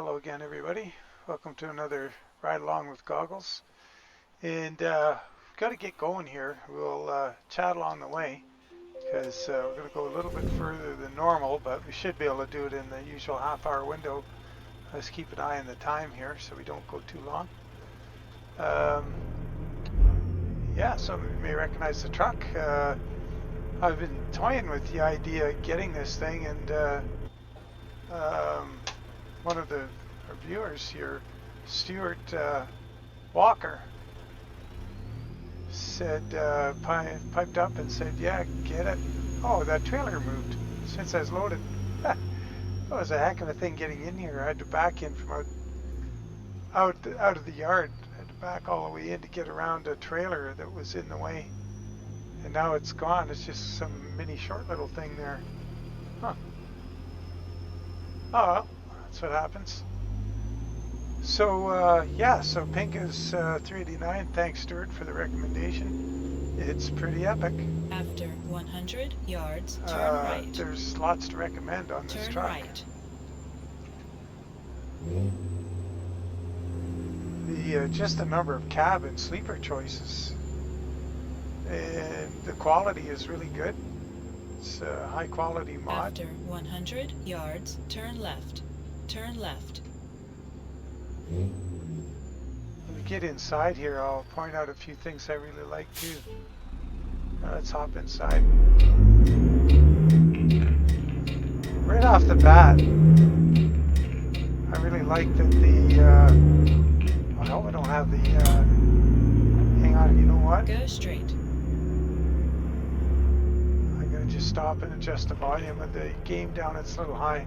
Hello again, everybody. Welcome to another ride along with goggles. And got to get going here. We'll chat along the way because we're going to go a little bit further than normal, but we should be able to do it in the usual half-hour window. Let's keep an eye on the time here so we don't go too long. Yeah, some of you may recognize the truck. I've been toying with the idea of getting this thing, and one of the viewers here, Stuart Walker, said, piped up and said, yeah, get it. Oh, that trailer moved since I was loaded. That was a heck of a thing getting in here. I had to back in from out of the yard. I had to back all the way in to get around a trailer that was in the way. And now it's gone. It's just some mini short little thing there. Huh. Oh, well, that's what happens. So, yeah, so Pinga's 389. Thanks, Stuart, for the recommendation. It's pretty epic. After 100 yards, turn right. There's lots to recommend on this truck. Turn right. Just the number of cab and sleeper choices. And the quality is really good. It's a high quality mod. After 100 yards, turn left. Turn left. When we get inside here, I'll point out a few things I really like too. Let's hop inside. Right off the bat, I really like that I hope I don't have the, hang on, you know what? Go straight. I'm going to just stop and adjust the volume of the game down. It's a little high.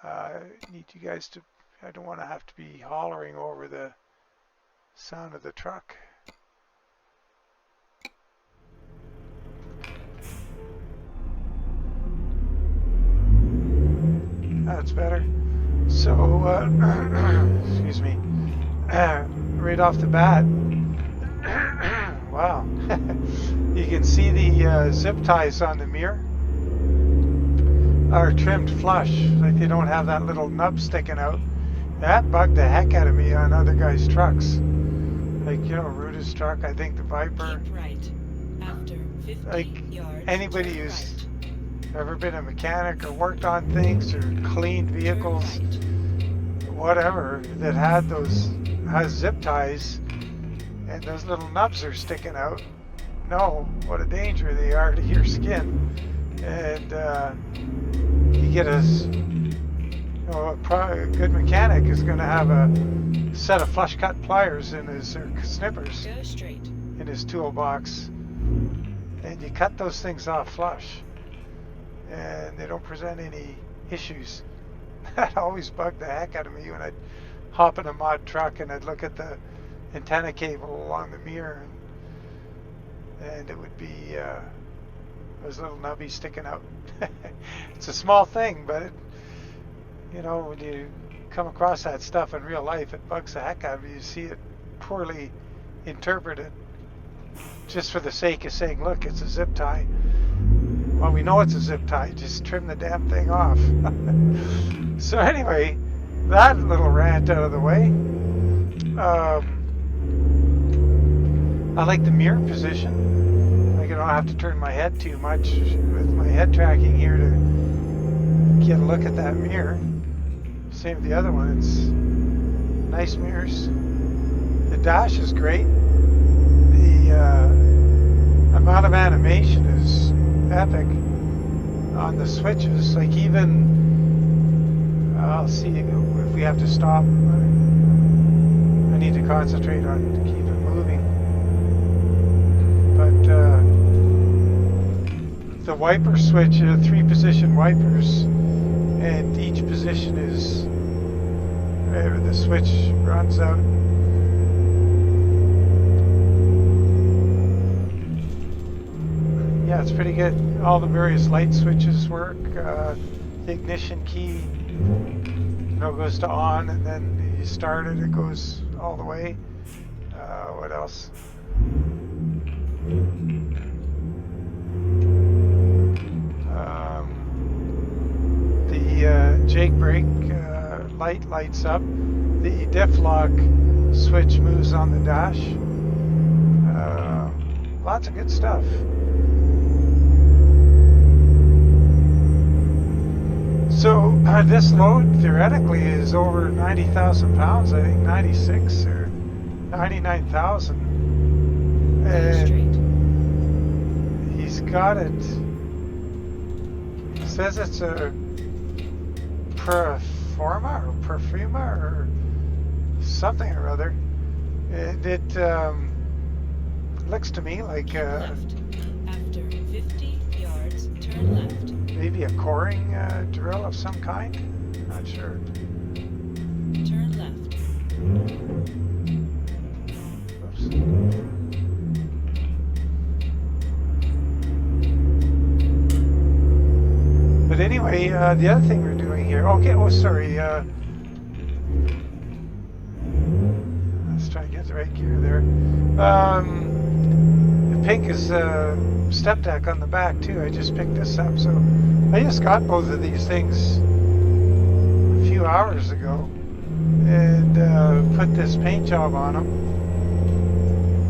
I need you guys to, I don't want to have to be hollering over the sound of the truck. That's better. So, excuse me, right off the bat, wow, you can see the zip ties on the mirror are trimmed flush, like they don't have that little nub sticking out. That bugged the heck out of me on other guys' trucks. Like, you know, Ruda's truck, I think the Viper. Keep right. After 50 like yards, anybody turn who's right. ever been a mechanic or worked on things or cleaned vehicles, whatever, that has zip ties and those little nubs are sticking out, know what a danger they are to your skin. And you get a good mechanic is going to have a set of flush cut pliers in his, or snippers Go straight. in his toolbox, and you cut those things off flush and they don't present any issues. That always bugged the heck out of me when I'd hop in a mod truck and I'd look at the antenna cable along the mirror, and it would be those little nubbies sticking out. It's a small thing, but it, you know, when you come across that stuff in real life, it bugs the heck out of you. You see it poorly interpreted just for the sake of saying, look, it's a zip tie. Well, we know it's a zip tie. Just trim the damn thing off. So anyway, that little rant out of the way. I like the mirror position. Like, I don't have to turn my head too much with my head tracking here to get a look at that mirror. Same with the other one. It's nice mirrors. The dash is great. The amount of animation is epic on the switches. Like, even I'll see if we have to stop. I need to concentrate on keep it moving. But the wiper switch, 3-position wipers, and each position is wherever the switch runs out. Yeah, it's pretty good. All the various light switches work. The ignition key, you know, goes to on, and then you start it, it goes all the way. What else? the Jake brake light lights up. The diff lock switch moves on the dash. Lots of good stuff. So this load theoretically is over 90,000 pounds. I think 96 or 99,000. And he's got it. He says it's a Reforma or Perfuma or something or other. It looks to me like left. After 50 yards, turn left. Maybe a coring drill of some kind. Not sure. Turn left. Oops. But anyway, the other thing we're doing here. Okay. Oh, sorry. Let's try and get the right gear there. The pink is step deck on the back too. I just picked this up, so I just got both of these things a few hours ago and put this paint job on them.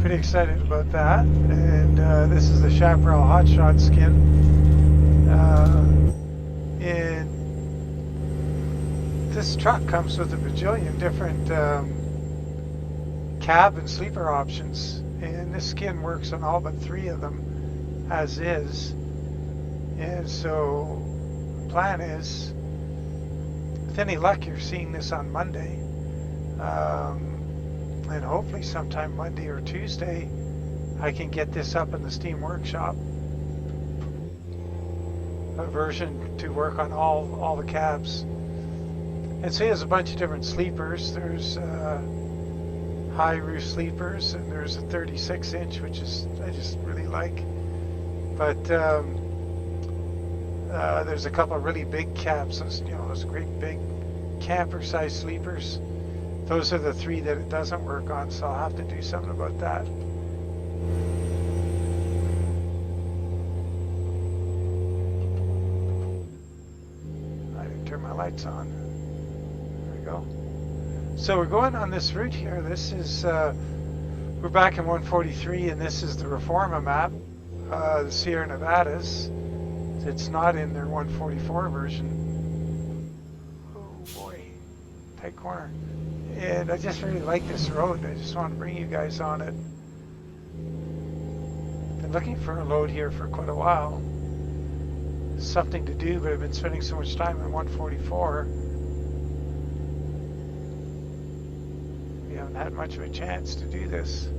Pretty excited about that. And this is the Chaparral Hot Shot Skin. And this truck comes with a bajillion different cab and sleeper options, and this skin works on all but 3 of them as is. And so the plan is, with any luck, you're seeing this on Monday, and hopefully sometime Monday or Tuesday I can get this up in the Steam Workshop, a version to work on all the cabs. And so he has a bunch of different sleepers. There's high roof sleepers, and there's a 36-inch, which is I just really like. But there's a couple of really big cabs. Those great big camper-sized sleepers. Those are the 3 that it doesn't work on, so I'll have to do something about that. I didn't turn my lights on. There we go. So we're going on this route here. This is, we're back in 143, and this is the Reforma map, the Sierra Nevadas. It's not in their 144 version. Oh boy, tight corner. And I just really like this road. I just want to bring you guys on it. Been looking for a load here for quite a while. Something to do, but I've been spending so much time in 144. We haven't had much of a chance to do this.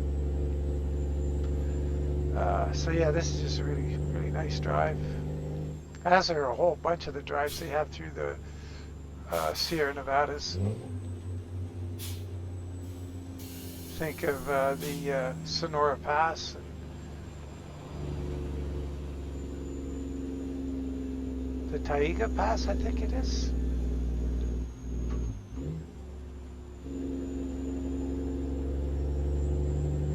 So yeah, this is just a really, really nice drive. As are a whole bunch of the drives they have through the Sierra Nevadas. Think of the Sonora Pass. The Taiga Pass, I think it is.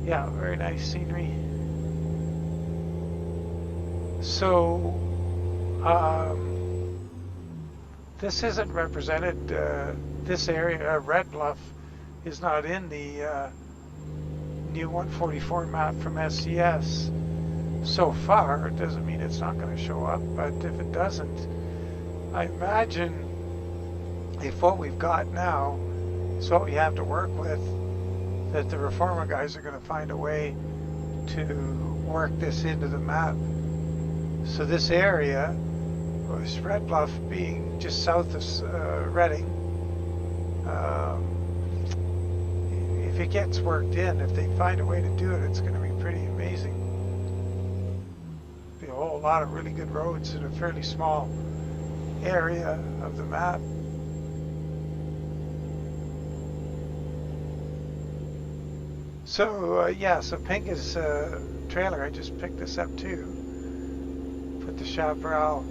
Yeah, very nice scenery. So, this isn't represented, this area, Red Bluff, is not in the new 144 map from SCS. So far, it doesn't mean it's not going to show up, but if it doesn't, I imagine if what we've got now is what we have to work with, that the Reforma guys are going to find a way to work this into the map. So this area was Red Bluff being just south of Redding. If it gets worked in, if they find a way to do it, it's going to be pretty amazing. Be a whole lot of really good roads in a fairly small area of the map. So yeah, so Pinga's trailer, I just picked this up too. Put the Chaparral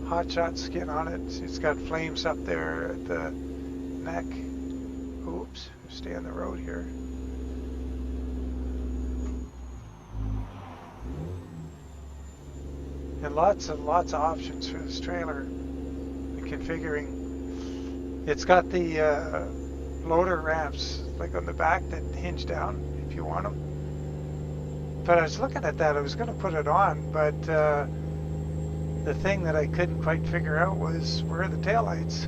Hot Shot skin on it. It's got flames up there at the neck. Oops, stay on the road here. And lots of options for this trailer. configuring. It's got the loader ramps like on the back that hinge down if you want them. But I was looking at that. I was going to put it on, but the thing that I couldn't quite figure out was where are the taillights?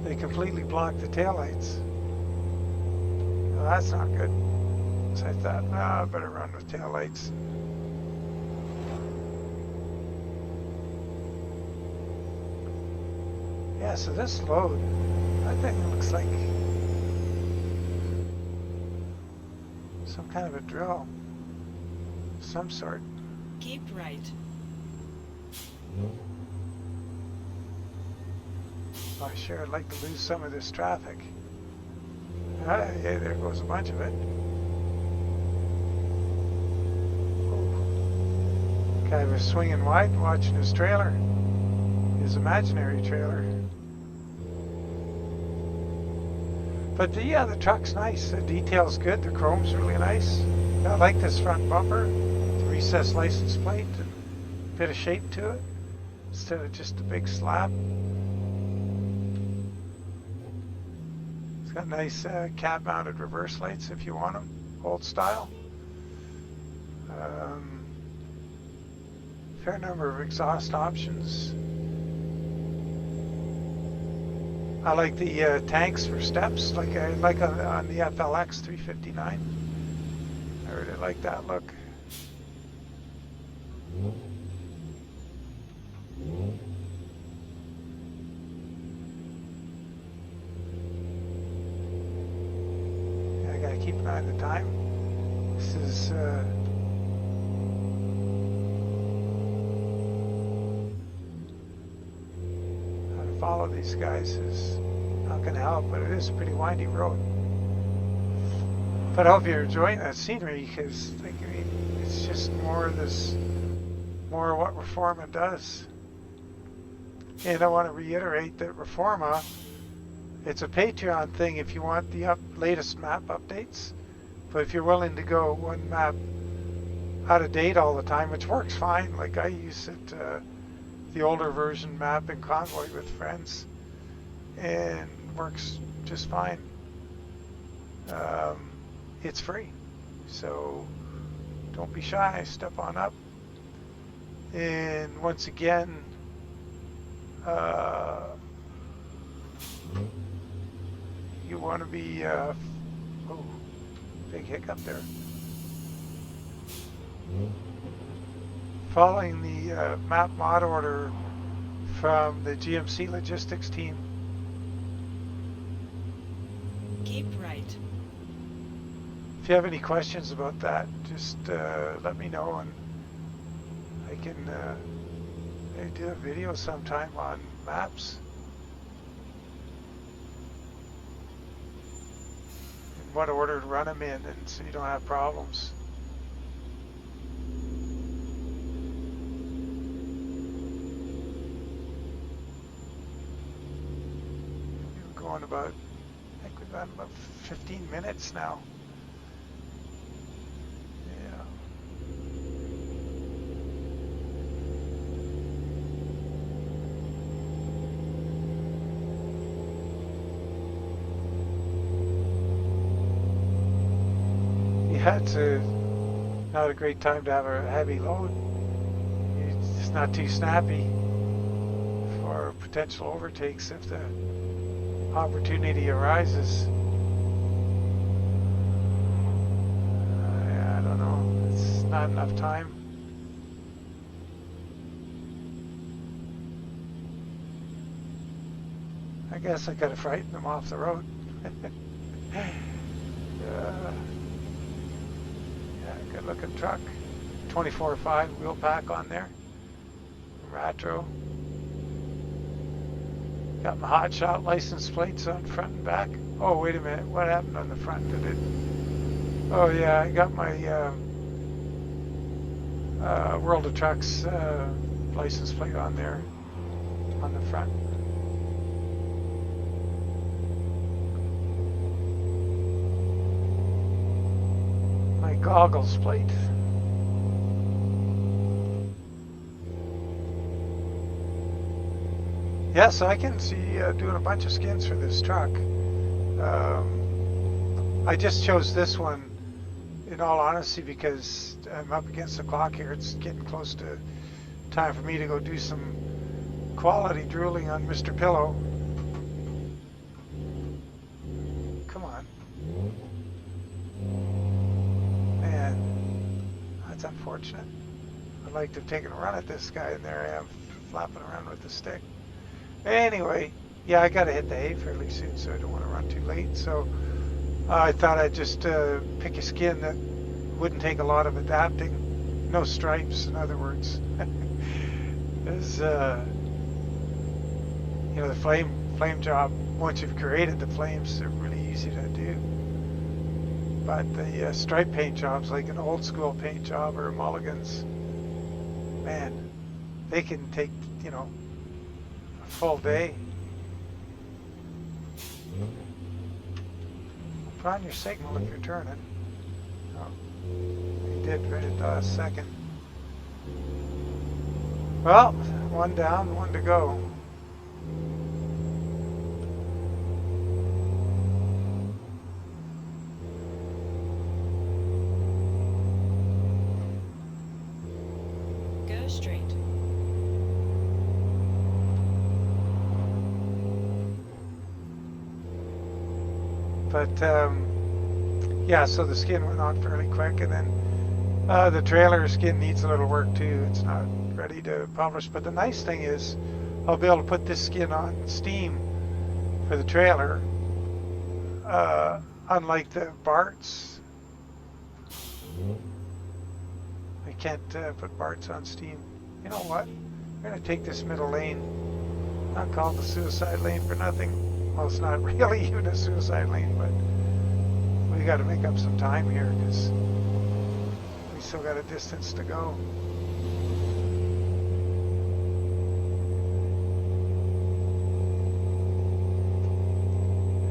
They completely blocked the taillights. Well, that's not good. So I thought, no, I better run with taillights. Yeah, so this load, that thing looks like some kind of a drill. Some sort. Keep right. Oh, sure, I'd like to lose some of this traffic. Ah, yeah, there goes a bunch of it. Oh. Guy was swinging wide watching his trailer. His imaginary trailer. But yeah, the truck's nice. The detail's good. The chrome's really nice. I like this front bumper. The recessed license plate and a bit of shape to it instead of just a big slab. It's got nice cab-mounted reverse lights if you want them, old style. Fair number of exhaust options. I like the tanks for steps, like I like on the FLX 359. I really like that look. Yeah, I gotta keep an eye on the time. This is how to follow these guys is not gonna help, but it is a pretty windy road. But I hope you're enjoying that scenery because, like, I mean, it's just more of this, more of what Reforma does. And I want to reiterate that Reforma, it's a Patreon thing if you want the latest map updates. But if you're willing to go one map out of date all the time, which works fine. Like I use it, the older version map in Convoy with friends, and works just fine. It's free, so don't be shy, step on up. And once again, you want to be, oh, big hiccup there. Following the map mod order from the GMC logistics team. Keep right. If you have any questions about that, just let me know, and I can maybe do a video sometime on maps and what order to run them in, and so you don't have problems. We've been going about, I think we've gone about 15 minutes now. Yeah, it's not a great time to have a heavy load. It's just not too snappy for potential overtakes if the opportunity arises. Yeah, I don't know. It's not enough time. I guess I gotta frighten them off the road. Good looking truck. 24.5 wheel pack on there. Retro. Got my Hotshot license plates on front and back. Oh, wait a minute. What happened on the front? Did it? Oh, yeah. I got my World of Trucks license plate on there on the front. Goggles plate. Yeah, so I can see doing a bunch of skins for this truck. I just chose this one in all honesty because I'm up against the clock here. It's getting close to time for me to go do some quality drooling on Mr. Pillow. Come on. Man, that's unfortunate. I'd like to have taken a run at this guy, and there I am flapping around with the stick. Anyway, yeah, I got to hit the hay fairly soon, so I don't want to run too late. So I thought I'd just pick a skin that wouldn't take a lot of adapting. No stripes, in other words. As you know, the flame job, once you've created the flames, they're really easy to do. But the stripe paint jobs, like an old school paint job or mulligans, man, they can take, you know, a full day. Put on your signal if you're turning. Oh, you did right at the last second. Well, one down, one to go. Go straight. But yeah, so the skin went on fairly quick, and then the trailer skin needs a little work too. It's not ready to publish, but the nice thing is I'll be able to put this skin on Steam for the trailer, unlike the Barts. I can't put Barts on Steam. You know what? I'm going to take this middle lane. Not called the suicide lane for nothing. Well, it's not really even a suicide lane, but we got to make up some time here because we still got a distance to go.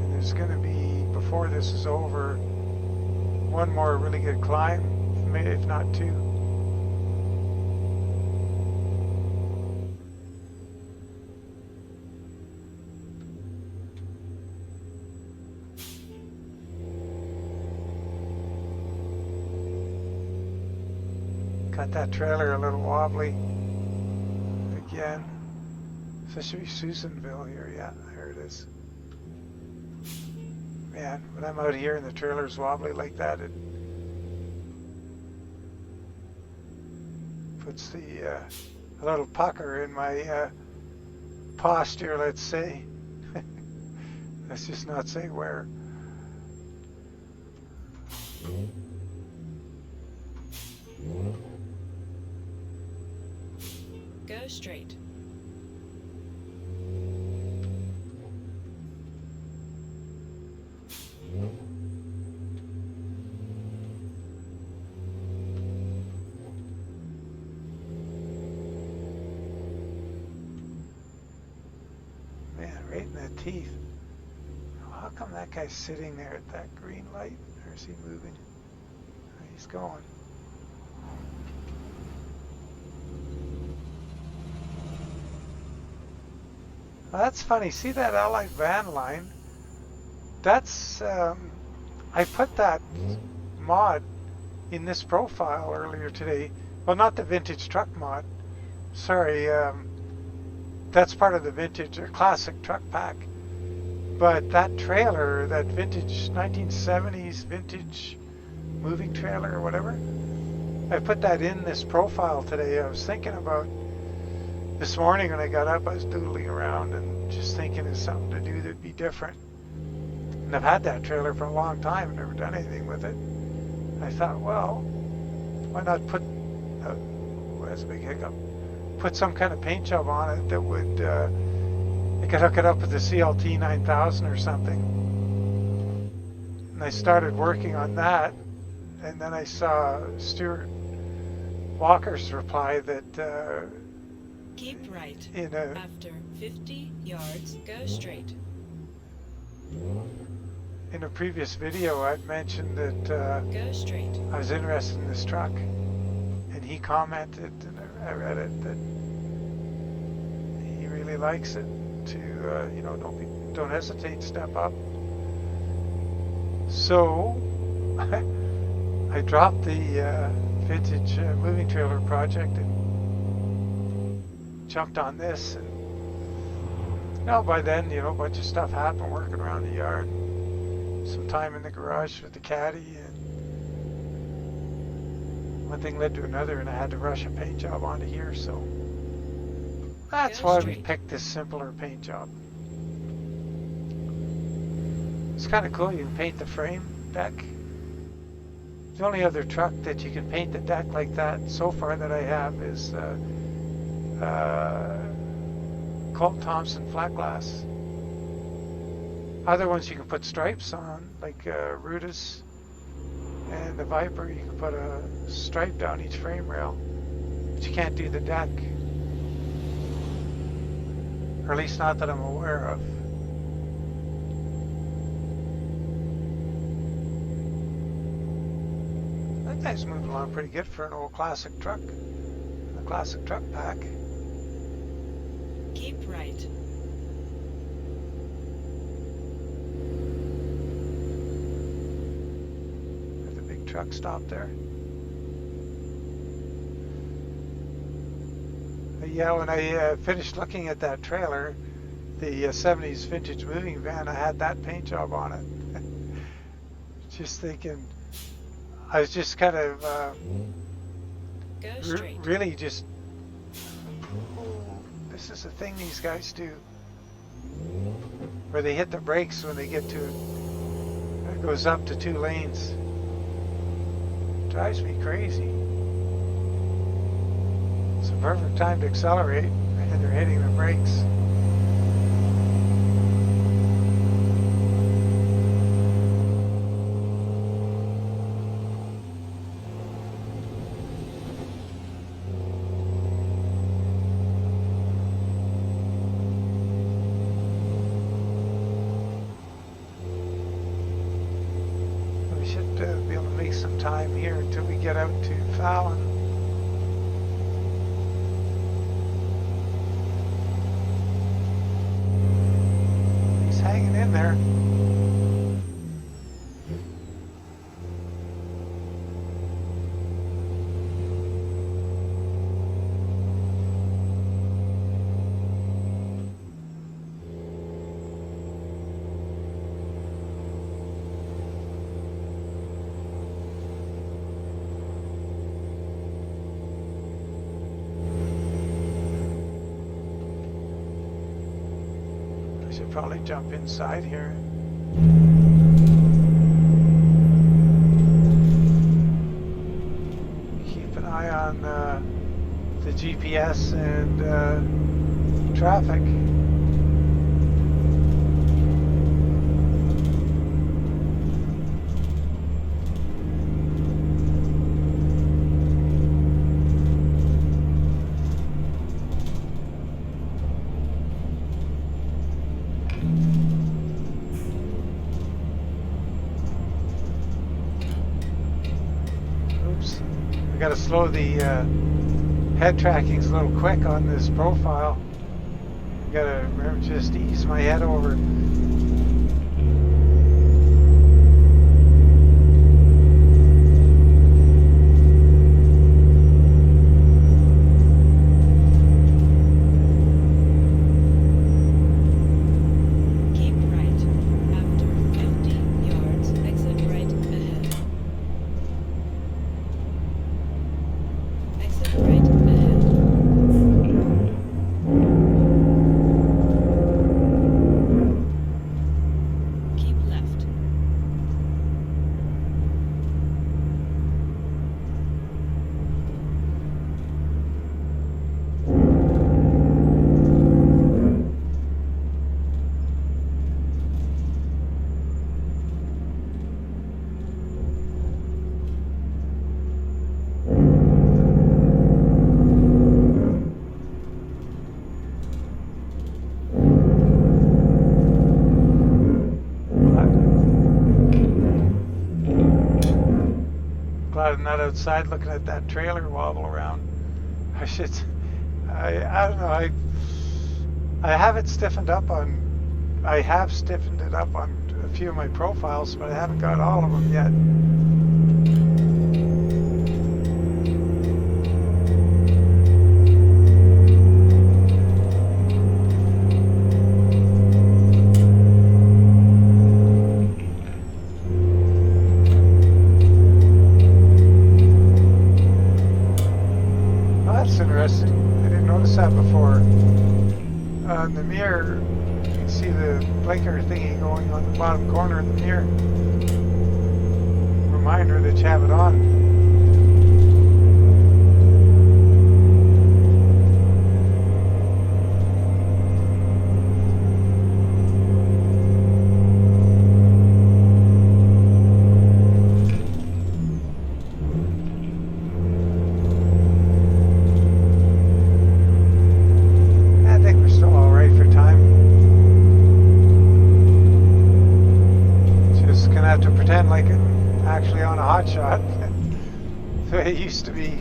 And there's going to be, before this is over, one more really good climb, maybe if not two. Got that trailer a little wobbly again. So this should be Susanville here. Yeah, there it is. Man, when I'm out here and the trailer's wobbly like that, it puts the a little pucker in my posture, let's say. Let's just not say where. Go straight. Man, right in the teeth. How come that guy's sitting there at that green light? Or is he moving? He's going. Well, that's funny. See that Allied van line? That's, I put that mod in this profile earlier today. Well, not the vintage truck mod. Sorry, that's part of the vintage or classic truck pack. But that trailer, that vintage 1970s vintage moving trailer or whatever, I put that in this profile today. I was thinking about this morning when I got up, I was doodling around and just thinking of something to do that'd be different. And I've had that trailer for a long time and never done anything with it. I thought, well, why not put, that's a big hiccup, put some kind of paint job on it that would, I could hook it up with the CLT 9000 or something. And I started working on that, and then I saw Stuart Walker's reply that Keep right. in After 50 yards, go straight. a previous video I'd mentioned that Go straight. I was interested in this truck, and he commented, and I read it, that he really likes it. to, you know, don't hesitate, step up. So I dropped the vintage moving trailer project and jumped on this. And now by then, you know, a bunch of stuff happened working around the yard. Some time in the garage with the caddy, and one thing led to another, and I had to rush a paint job onto here, so that's why we picked this simpler paint job. It's kind of cool. You can paint the frame deck. The only other truck that you can paint the deck like that so far that I have is Colt Thompson flat glass. Other ones you can put stripes on, like Rudis and the Viper. You can put a stripe down each frame rail, but you can't do the deck, or at least not that I'm aware of. That guy's moving along pretty good for an old classic truck, a classic truck pack. Keep right. Truck stop there. Yeah, when I finished looking at that trailer, the 70s vintage moving van, I had that paint job on it. Just thinking, I was just kind of really just, this is the thing these guys do, where they hit the brakes when they get to it. It goes up to 2 lanes. Drives me crazy. It's a perfect time to accelerate, and they're hitting the brakes. Be able to make some time here until we get out to Fallon. He's hanging in there. Should probably jump inside here. Keep an eye on the GPS and traffic. Got to slow the head tracking's a little quick on this profile. Got to remember just ease my head over. Glad I'm not outside looking at that trailer wobble around. I don't know, I have it stiffened up on, I have stiffened it up on a few of my profiles, but I haven't got all of them yet. Oh, that's interesting. I didn't notice that before. On the mirror, you can see the blinker thingy going on the bottom corner of the mirror. Reminder that you have it on. I think we're still all right for time. Just gonna have to pretend like I'm actually on a hot shot. The way it used to be.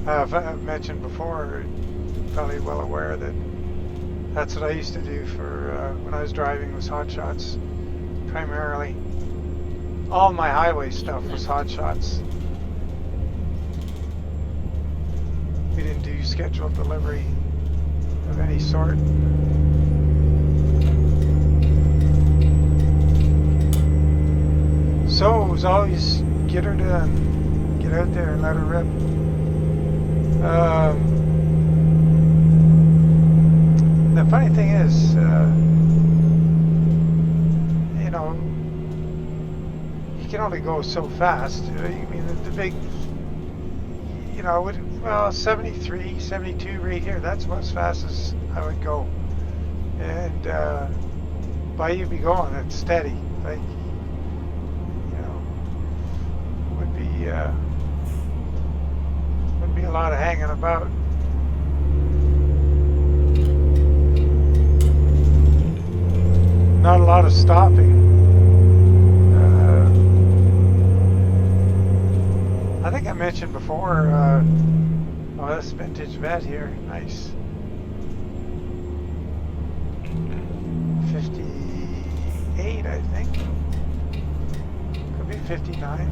I've mentioned before, probably well aware that that's what I used to do for when I was driving, was hot shots primarily. All my highway stuff was hot shots. We didn't do scheduled delivery of any sort. So it was always get her done, get out there and let her rip. The funny thing is, you know, you can only go so fast. I mean, the big, you know, well, 73, 72 right here, that's about as fast as I would go. And by you be going, it's steady. Like, you know, wouldn't be a lot of hanging about. Not a lot of stopping. I think I mentioned before, oh, this vintage vet here, nice. 58, I think. Could be 59.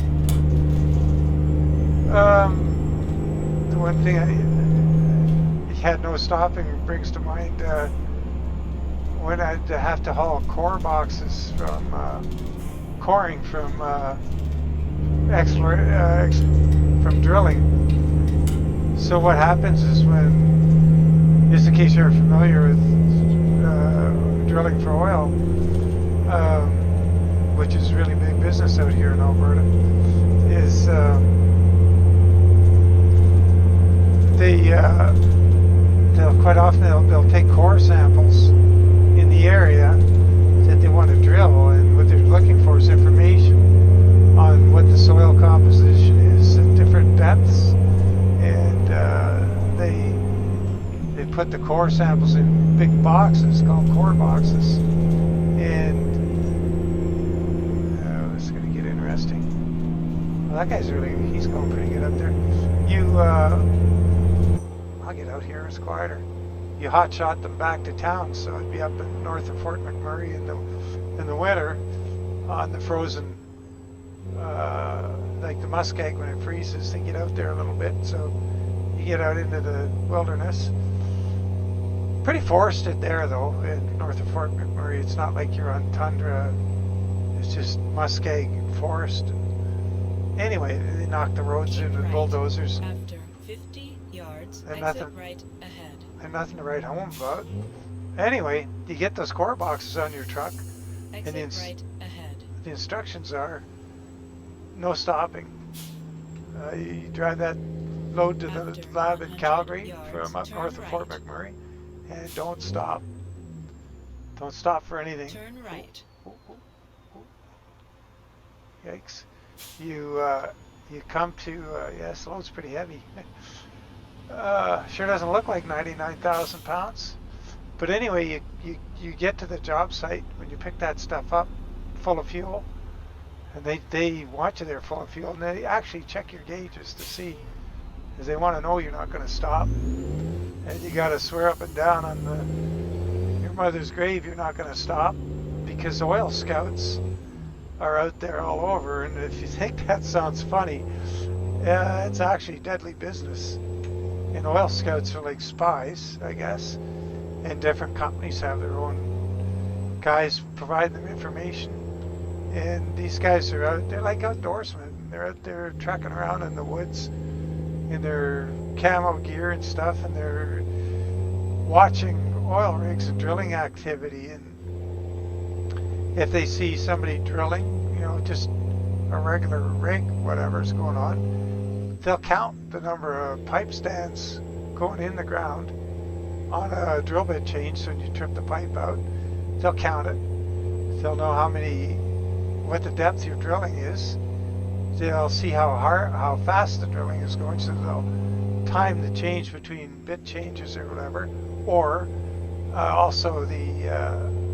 The one thing I had no stopping brings to mind when I'd have to haul core boxes from coring from from drilling. So what happens is when, just in case you're familiar with drilling for oil, which is really big business out here in Alberta, is they'll quite often they'll take core samples in the area that they want to drill, and what they're looking for is information on what the soil composition is at different depths, and they put the core samples in big boxes called core boxes, and it's going to get interesting. Well, that guy's he's going pretty good up there. I'll get out here, it's quieter. You hot shot them back to town, so it'd be up in north of Fort McMurray in the winter on the frozen, like the muskeg when it freezes, they get out there a little bit, so you get out into the wilderness. Pretty forested there though, in north of Fort McMurray. It's not like you're on tundra, it's just muskeg forest. Anyway, they knock the roads in with bulldozers. After 50 yards, and exit right ahead. And nothing to write home about. Anyway, you get those core boxes on your truck, Exit and right ahead. the instructions are no stopping. You drive that load to the lab in Calgary from up north of Fort McMurray, and don't stop. Don't stop for anything. Turn right. Yikes. You come to, yeah, this load's pretty heavy. Sure doesn't look like 99,000 pounds. But anyway, you get to the job site when you pick that stuff up full of fuel, and they want you there full of fuel, and they actually check your gauges to see, because they want to know you're not going to stop. And you got to swear up and down on mother's grave, you're not going to stop because oil scouts are out there all over. And if you think that sounds funny, it's actually deadly business. And oil scouts are like spies, I guess. And different companies have their own guys providing them information. And these guys are out, they're like outdoorsmen. They're out there trekking around in the woods in their camo gear and stuff, and they're watching oil rigs and drilling activity. And if they see somebody drilling, you know, just a regular rig, whatever's going on, they'll count the number of pipe stands going in the ground on a drill bit change. So when you trip the pipe out, they'll count it. They'll know what the depth your drilling is. They'll see how fast the drilling is going, so they'll time the change between bit changes or whatever, or also the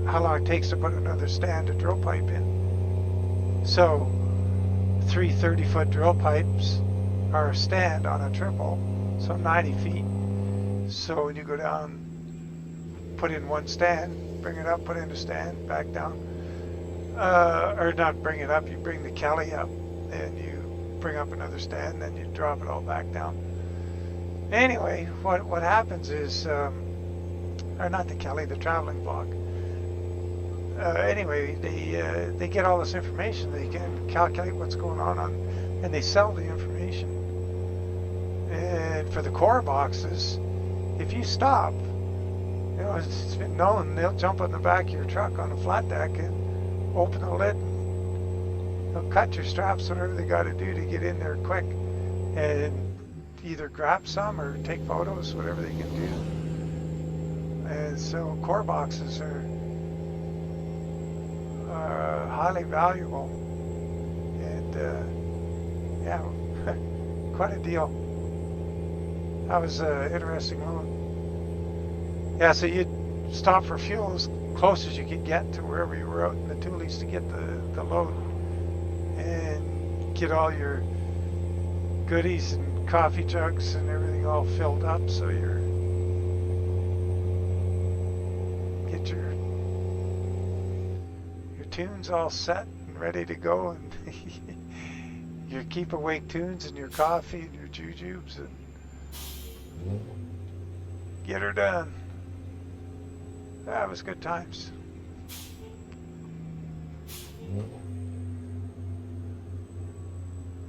how long it takes to put another stand of drill pipe in. So 3 30-foot drill pipes are a stand on a triple, so 90 feet. So when you go down, put in one stand, bring it up, put in a stand, back down, or not bring it up, you bring the Kelly up, and you bring up another stand, then you drop it all back down. Anyway, what happens is, or not the Kelly, the traveling block. Anyway, they get all this information. They can calculate what's going on, and they sell the information. And for the core boxes, if you stop, you know, it's been known they'll jump on the back of your truck on a flat deck and open the lid. They'll cut your straps, whatever they got to do to get in there quick, and either grab some or take photos, whatever they can do. And so core boxes are highly valuable, and yeah, quite a deal. That was an interesting load. Yeah, so you'd stop for fuel as close as you could get to wherever you were out in the toolies to get the load, and get all your goodies and coffee jugs and everything all filled up, so get your tunes all set and ready to go, and your keep awake tunes and your coffee and your jujubes, and get her done. That was good times.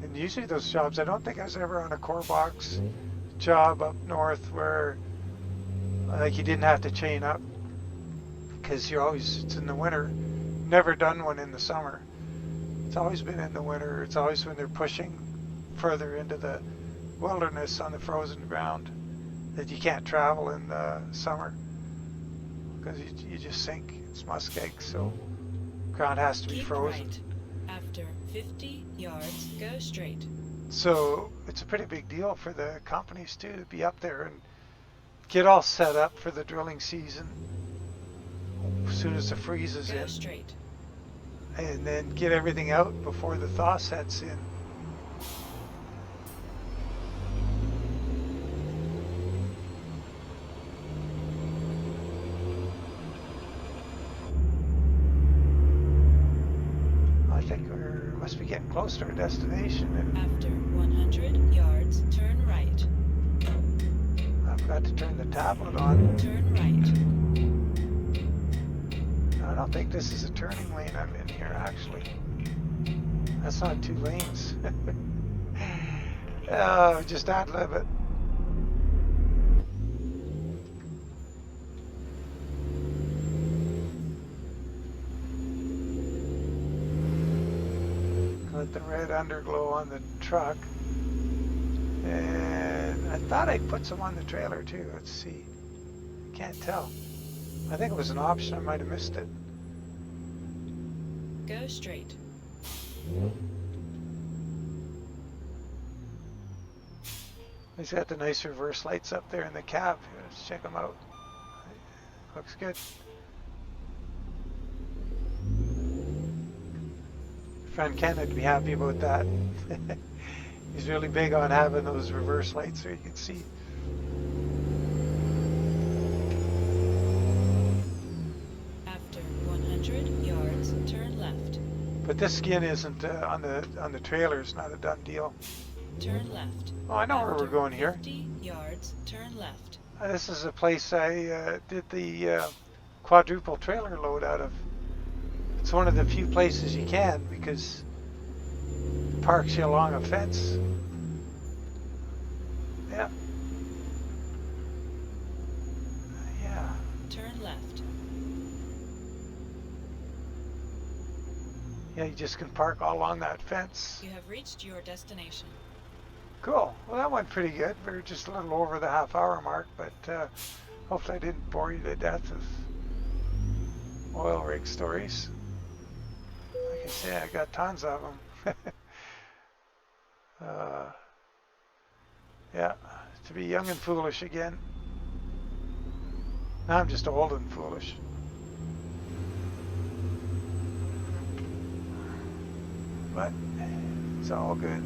And usually those jobs, I don't think I was ever on a core box job up north where like you didn't have to chain up, because it's in the winter. Never done one in the summer. It's always been in the winter. It's always when they're pushing further into the wilderness on the frozen ground that you can't travel in the summer, because you just sink. It's muskeg, so ground has to be frozen. Right. After 50 yards, go straight. So it's a pretty big deal for the companies too to be up there and get all set up for the drilling season as soon as the freeze is in. Straight. And then get everything out before the thaw sets in. I think we must be getting close to our destination. After 100 yards, turn right. I forgot to turn the tablet on. Turn right. I don't think this is a turning lane I'm in here, actually. That's not 2 lanes. Oh, just ad-lib it. Got the red underglow on the truck. And I thought I'd put some on the trailer too. Let's see. Can't tell. I think it was an option. I might have missed it. Go straight. He's got the nice reverse lights up there in the cab. Let's check them out. Looks good. Friend Ken would be happy about that. He's really big on having those reverse lights so you can see. But this skin isn't on the trailer. It's not a done deal. Turn left. Oh, I know where we're going here. 50 yards, turn left. This is a place I did the quadruple trailer load out of. It's one of the few places you can because it parks you along a fence. Yeah. Yeah. Turn left. Yeah, you just can park all along that fence. You have reached your destination. Cool. Well, that went pretty good. We were just a little over the half-hour mark, but hopefully I didn't bore you to death with oil rig stories. Like I say, I got tons of them. Yeah, to be young and foolish again. Now I'm just old and foolish. But it's all good.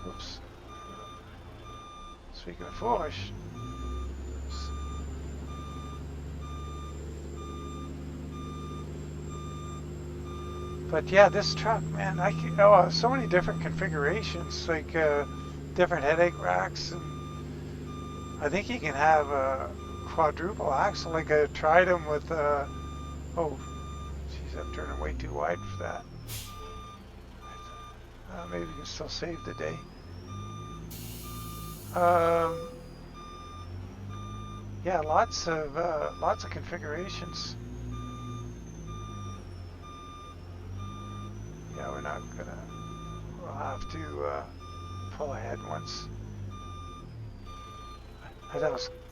Oops. Speaking of foolish. But yeah, this truck, man, so many different configurations, like different headache racks, and I think you can have a quadruple axle. Like I tried them with, oh, geez, I'm turning way too wide for that. Maybe we can still save the day. Yeah, lots of configurations. Yeah, we'll have to pull ahead once.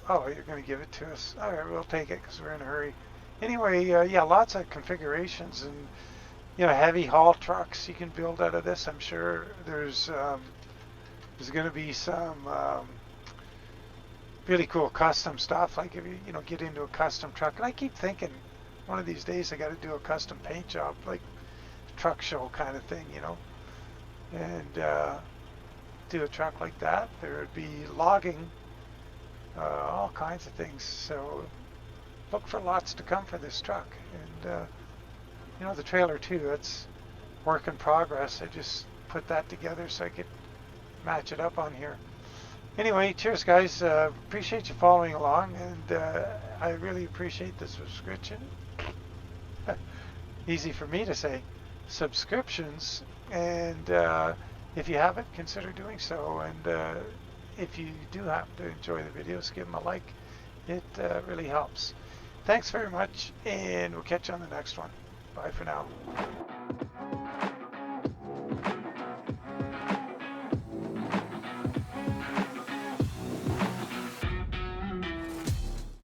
Oh, you're going to give it to us. All right, we'll take it because we're in a hurry. Anyway, yeah, lots of configurations and, heavy haul trucks you can build out of this. I'm sure there's going to be some really cool custom stuff. Like if you get into a custom truck, and I keep thinking one of these days I got to do a custom paint job, like truck show kind of thing, and do a truck like that. There would be logging, all kinds of things. So look for lots to come for this truck. And the trailer too, that's work in progress. I just put that together so I could match it up on here. Anyway, cheers guys. Appreciate you following along, and I really appreciate the subscription. Easy for me to say. Subscriptions, and if you haven't, consider doing so. And if you do happen to enjoy the videos, give them a like. It really helps. Thanks very much, and we'll catch you on the next one. Bye for now.